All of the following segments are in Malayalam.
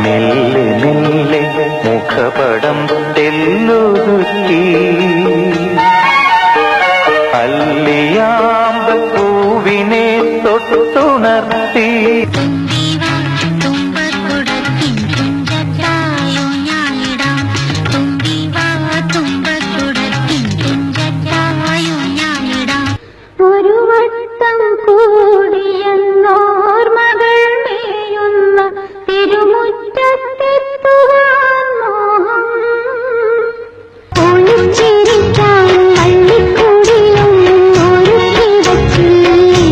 മെല്ലെ മെല്ലെ മുഖപടം തെല്ലുതുക്കി അല്ലിയാമ്പൽ പൂവിനെ തൊട്ടുണർത്തി ഒരു വട്ടം കൂടിയെന്നോർമകൾ മേയുന്ന തിരുമുറ്റത്തെത്തുവാൻ മോഹം ഒളിച്ചിരിക്കാൻ പള്ളിക്കൂടിലും ഒരുക്കി വച്ചില്ലേ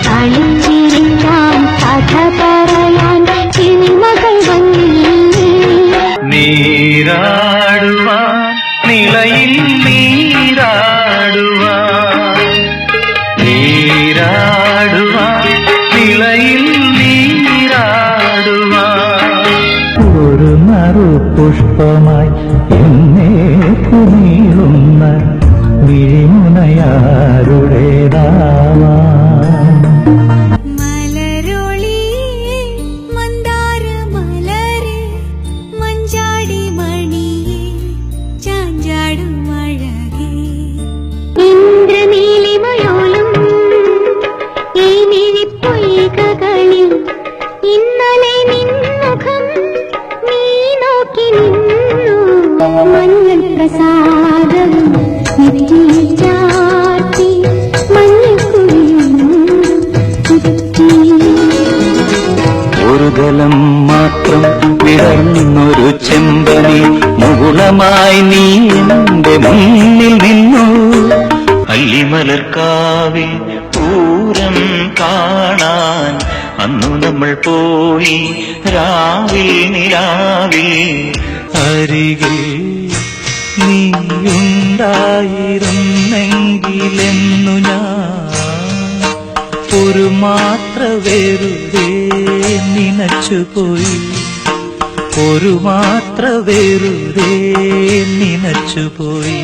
കളിച്ചിരിക്കാൻ കഥ പറയാൻ സിനിമകൾ വന്നില്ലേ നീരാടുവാൻ നിലയിൽ നീരാടുവാൻ നിലയിൽ നീരാടുവാൻ ഒരു നറുപുഷ്പമായി എന്നെ കുനിയുന്ന വിഴിമുനയാരുടേതാവാം ഇന്ദ്രനീലിമയോലും ഈ മിഴിപ്പൊയ്കകളിൽ ഇന്നലെ നിൻമുഖം നീ നോക്കി നിന്നു മഞ്ഞൾ പ്രസാദം നെറ്റിയിൽ ചാർത്തി മഞ്ഞക്കുഴിയും ചുറ്റി ഒരു ഗലം മാത്രം വിടർന്നൊരു ചെമ്പനി മുകുളമായി നീ എന്റെ മുന്നിൽ നിന്നു അല്ലിമലർക്കാവിൽ പൂരം കാണാൻ അന്നു നമ്മൾ പോയി രാവിൽ നിലാവിൽ അരികിൽ നീയുണ്ടായിരുന്നെങ്കിലെന്നു ഞാൻ ഒരു മാത്ര വെറുതെ നനച്ചുപോയി ഒരു മാത്ര വെറുതെ നനച്ചുപോയി